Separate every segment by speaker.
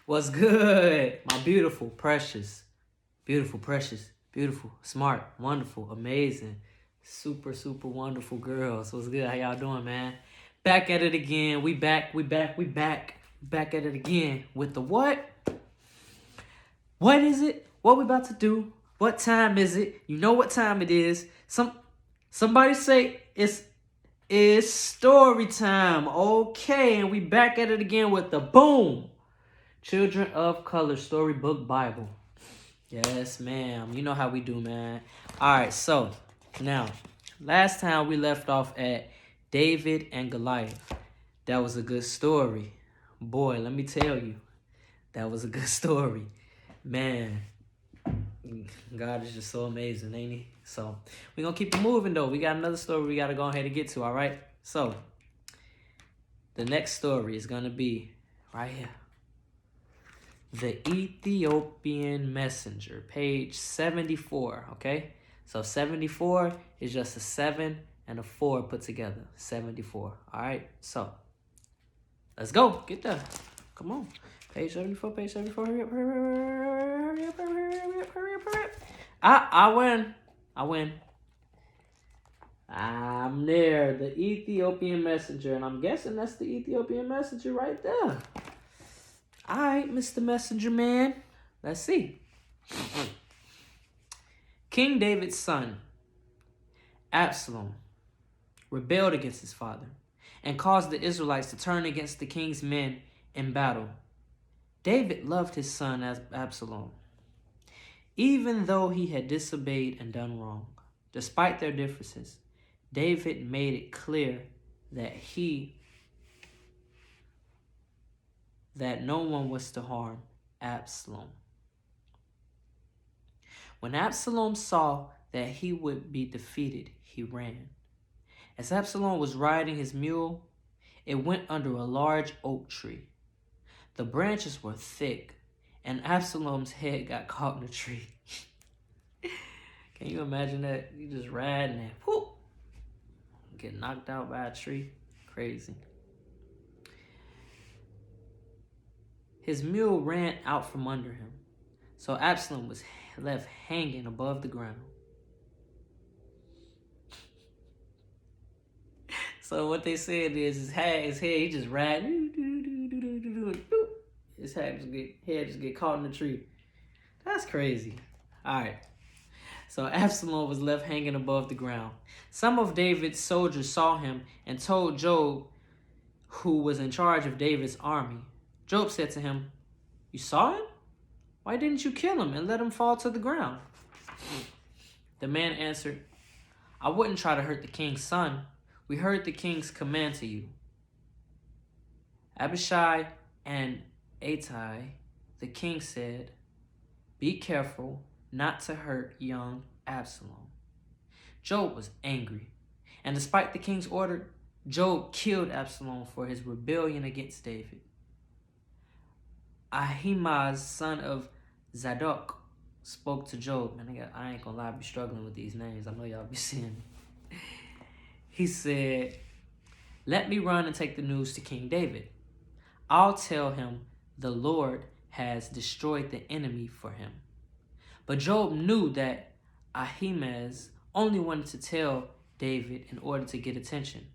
Speaker 1: What's good? My beautiful, precious, beautiful, smart, wonderful, amazing, super, super wonderful girls. What's good? How y'all doing, man? Back at it again. We back. Back at it again with the what? What is it? What we about to do? What time is it? You know what time it is. Somebody say it's story time. Okay, and we back at it again with the boom. Children of Color Storybook Bible. Yes, ma'am. You know how we do, man. All right, so now, last time we left off at David and Goliath. That was a good story. Boy, let me tell you, that was a good story. Man, God is just so amazing, ain't he? So, we're going to keep it moving, though. We got another story we got to go ahead and get to, all right? So, the next story is going to be right here. The Ethiopian Messenger, page 74, okay? So 74 is just a 7 and a 4 put together, 74, all right? So let's go, get there. Come on, page 74, hurry up. I win. I'm there, the Ethiopian Messenger, and I'm guessing that's the Ethiopian Messenger right there. All right, Mr. Messenger Man. Let's see. King David's son, Absalom, rebelled against his father and caused the Israelites to turn against the king's men in battle. David loved his son Absalom, even though he had disobeyed and done wrong. Despite their differences, David made it clear that no one was to harm Absalom. When Absalom saw that he would be defeated, he ran. As Absalom was riding his mule, it went under a large oak tree. The branches were thick, and Absalom's head got caught in the tree. Can you imagine that? You just riding and whoop, get knocked out by a tree. Crazy. His mule ran out from under him, so Absalom was left hanging above the ground. So what they said is his head, he just ran. His head just get caught in the tree. That's crazy. All right. So Absalom was left hanging above the ground. Some of David's soldiers saw him and told Joab, who was in charge of David's army. Joab said to him, "You saw him? Why didn't you kill him and let him fall to the ground?" The man answered, "I wouldn't try to hurt the king's son. We heard the king's command to you." Abishai and Ittai, the king, said, "Be careful not to hurt young Absalom." Joab was angry, and despite the king's order, Joab killed Absalom for his rebellion against David. Ahimaaz, son of Zadok, spoke to Joab. Man, I ain't gonna lie, I be struggling with these names. I know y'all be seeing it. He said, "Let me run and take the news to King David. I'll tell him the Lord has destroyed the enemy for him." But Joab knew that Ahimaaz only wanted to tell David in order to get attention.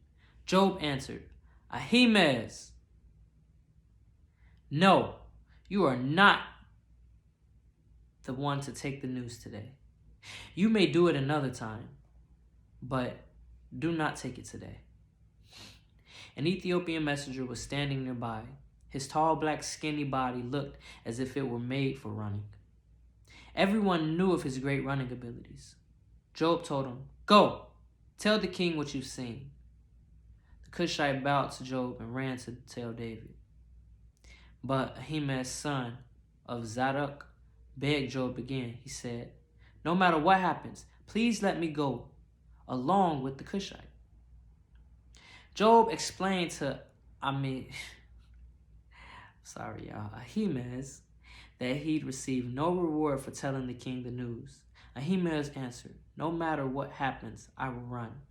Speaker 1: Joab answered, "Ahimaaz, no, you are not the one to take the news today. You may do it another time, but do not take it today." An Ethiopian messenger was standing nearby. His tall, black, skinny body looked as if it were made for running. Everyone knew of his great running abilities. Joab told him, "Go, tell the king what you've seen." The Cushite bowed to Joab and ran to tell David. But Ahimaaz, son of Zadok, begged Joab again. He said, "No matter what happens, please let me go along with the Cushite." Joab explained to Ahimaaz that he'd receive no reward for telling the king the news. Ahimaaz answered, "No matter what happens, I will run."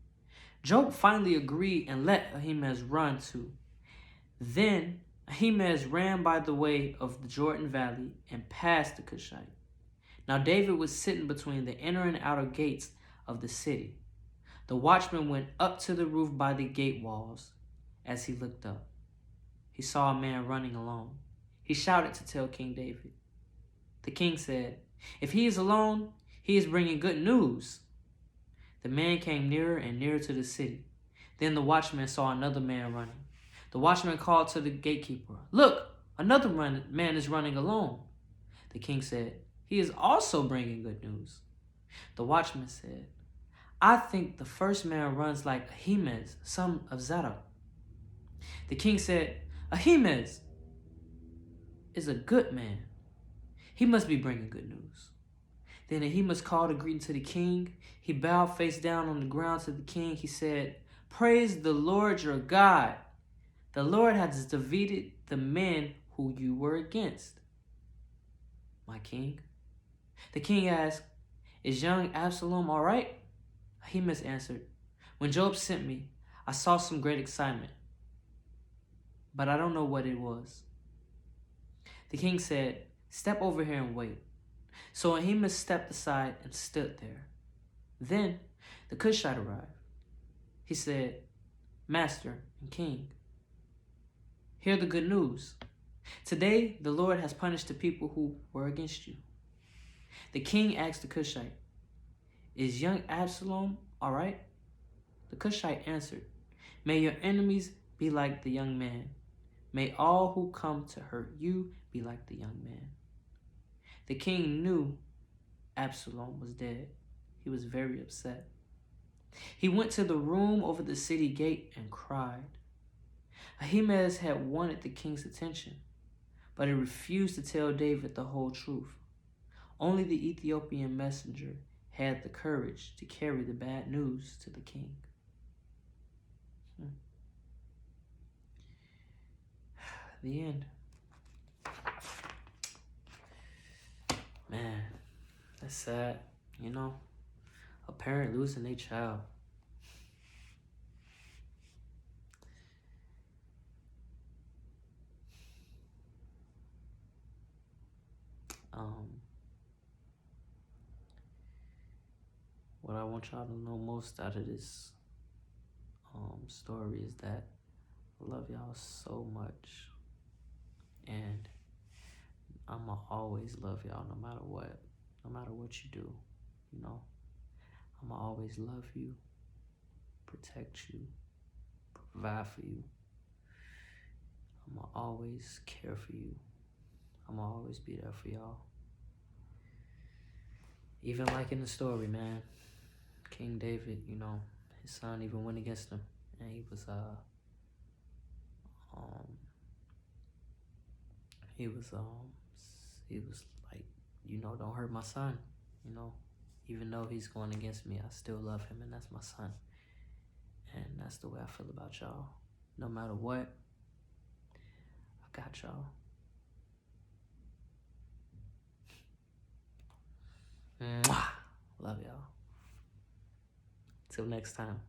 Speaker 1: Joab finally agreed and let Ahimaaz run too. Then Ahimaaz ran by the way of the Jordan Valley and passed the Cushite. Now David was sitting between the inner and outer gates of the city. The watchman went up to the roof by the gate walls. As he looked up, he saw a man running alone. He shouted to tell King David. The king said, "If he is alone, he is bringing good news." The man came nearer and nearer to the city. Then the watchman saw another man running. The watchman called to the gatekeeper, "Look, another man is running alone." The king said, "He is also bringing good news." The watchman said, "I think the first man runs like Ahimaaz, son of Zadok." The king said, "Ahimaaz is a good man. He must be bringing good news." Then Ahimaaz called a greeting to the king. He bowed face down on the ground to the king. He said, "Praise the Lord your God. The Lord has defeated the men who you were against, my king." The king asked, "Is young Absalom all right?" Ahimaaz answered, "When Joab sent me, I saw some great excitement, but I don't know what it was." The king said, "Step over here and wait." So Ahimaaz stepped aside and stood there. Then the Cushite arrived. He said, "Master and king, hear the good news. Today the Lord has punished the people who were against you." The king asked the Cushite, "Is young Absalom all right?" The Cushite answered, "May your enemies be like the young man. May all who come to hurt you be like the young man." The king knew Absalom was dead. He was very upset. He went to the room over the city gate and cried. Ahimaaz had wanted the king's attention, but he refused to tell David the whole truth. Only the Ethiopian messenger had the courage to carry the bad news to the king. The end. Man, that's sad, you know? A parent losing their child. What I want y'all to know most out of this story is that I love y'all so much, and I'ma always love y'all no matter what you do, you know. I'ma always love you, protect you, provide for you. I'ma always care for you. I'ma always be there for y'all. Even like in the story, man, King David, you know, his son even went against him, and he was like, you know, don't hurt my son, you know. Even though he's going against me, I still love him, and that's my son. And that's the way I feel about y'all. No matter what, I got y'all. Mwah! Love y'all. Till next time.